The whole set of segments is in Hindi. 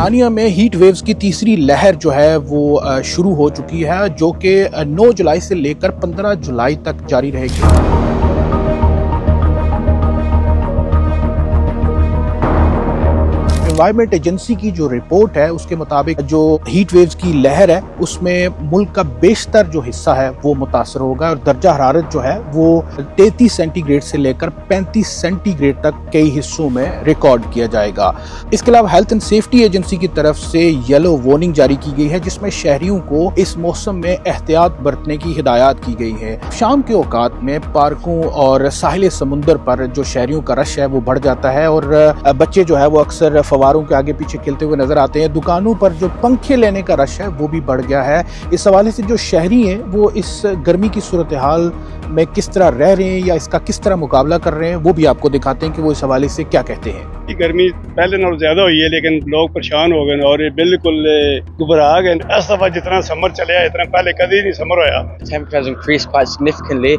बरतानिया में हीट वेव्स की तीसरी लहर जो है वो शुरू हो चुकी है, जो कि 9 जुलाई से लेकर 15 जुलाई तक जारी रहेगी। एनवायरमेंट एजेंसी की जो रिपोर्ट है उसके मुताबिक जो हीट वेव्स की लहर है उसमें मुल्क का बेशतर जो हिस्सा है वो मुतासर होगा और दर्जा हरारत जो है वो 33 सेंटीग्रेड से लेकर 35 सेंटीग्रेड तक कई हिस्सों में रिकॉर्ड किया जाएगा। इसके अलावा हेल्थ एंड सेफ्टी एजेंसी की तरफ से येलो वार्निंग जारी की गई है, जिसमें शहरियों को इस मौसम में एहतियात बरतने की हिदायत की गई है। शाम के औकात में पार्कों और साहिल समुंदर पर जो शहरियों का रश है वो बढ़ जाता है और बच्चे जो है वो अक्सर फवारों के आगे पीछे खेलते हुए नजर आते हैं। दुकानों पर जो पंखे लेने का रश है वो भी बढ़ गया है। इस हवाले से जो शहरी हैं वो इस गर्मी की सूरत हाल में किस तरह रह रहे हैं या इसका किस तरह मुकाबला कर रहे हैं वो भी आपको दिखाते हैं कि वो इस हवाले से क्या कहते हैं। गर्मी पहले नालों ज्यादा हुई है, लेकिन लोग परेशान हो गए और ये बिल्कुल घबरा गए। इस दफा जितना समर चले इतना पहले कभी नहीं समर होया। Temperatures increased quite significantly,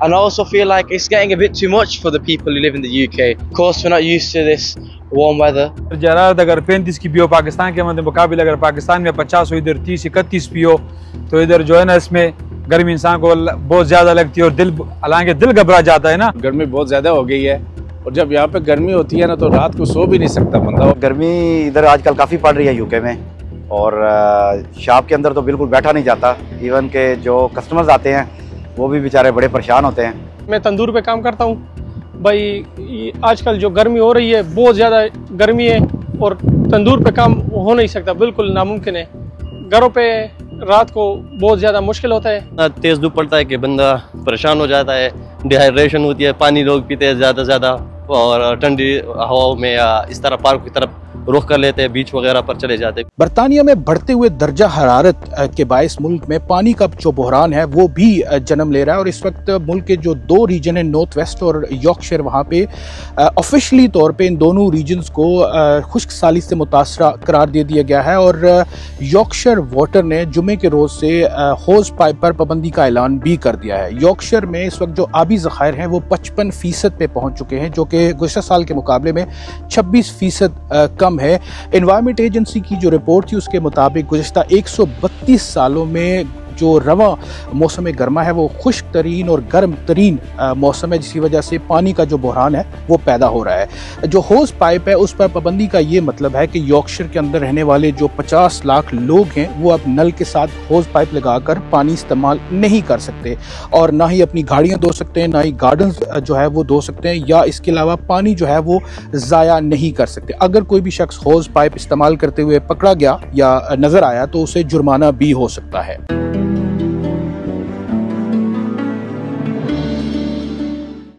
and I also feel like it's getting a bit too much for the people who live in the UK. Of course, we're not used to this warm weather. जरारत अगर 35 की भी हो पाकिस्तान के मुकाबले, अगर पाकिस्तान में 50 हो, इधर 30-31 भी हो, तो इधर जो है ना इसमें गर्मी इंसान को बहुत ज्यादा लगती है और हालांकि दिल घबरा जाता है ना। गर्मी बहुत ज्यादा हो गई है और जब यहाँ पे गर्मी होती है ना तो रात को सो भी नहीं सकता बंदा। गर्मी इधर आजकल काफ़ी पड़ रही है यूके में और शॉप के अंदर तो बिल्कुल बैठा नहीं जाता। इवन के जो कस्टमर्स आते हैं वो भी बेचारे बड़े परेशान होते हैं। मैं तंदूर पे काम करता हूँ भाई। आजकल जो गर्मी हो रही है बहुत ज़्यादा गर्मी है और तंदूर पे काम हो नहीं सकता, बिल्कुल नामुमकिन है। घरों पे रात को बहुत ज़्यादा मुश्किल होता है। तेज़ धूप पड़ता है कि बंदा परेशान हो जाता है, डिहाइड्रेशन होती है, पानी लोग पीते हैं ज़्यादा से ज़्यादा और ठंडी हवाओं में या इस तरह पार्क की तरफ रुख कर लेते हैं, बीच वगैरह पर चले जाते हैं। बरतानिया में बढ़ते हुए दर्जा हरारत के बायस मुल्क में पानी का जो बहरान है वो भी जन्म ले रहा है और इस वक्त मुल्क के जो दो रीजन है नॉर्थ वेस्ट और यॉर्कशायर, वहाँ पे ऑफिशियली तौर पे इन दोनों रीजन्स को खुश्क साली से मुतासरा करार दे दिया गया है और यॉर्कशायर वाटर ने जुमे के रोज से होज पाइप पर पाबंदी का ऐलान भी कर दिया है। यॉर्कशायर में इस वक्त जो आबी ज़खायर हैं वो 55% पे पहुँच चुके हैं, जो कि गुज़श्ता साल के मुकाबले में 26% कम है। एनवायरमेंट एजेंसी की जो रिपोर्ट थी उसके मुताबिक गुज़श्ता 132 सालों में जो रवा मौसम गर्मा है वो खुश्क तरीन और गर्म तरीन मौसम है, जिसकी वजह से पानी का जो बहरान है वो पैदा हो रहा है। जो होज पाइप है उस पर पाबंदी का ये मतलब है कि यॉर्कशायर के अंदर रहने वाले जो 50 लाख लोग हैं वो अब नल के साथ होज पाइप लगाकर पानी इस्तेमाल नहीं कर सकते और ना ही अपनी गाड़ियाँ धो सकते हैं, ना ही गार्डन जो है वो धो सकते हैं, या इसके अलावा पानी जो है वो ज़ाया नहीं कर सकते। अगर कोई भी शख्स होज पाइप इस्तेमाल करते हुए पकड़ा गया या नज़र आया तो उसे जुर्माना भी हो सकता है।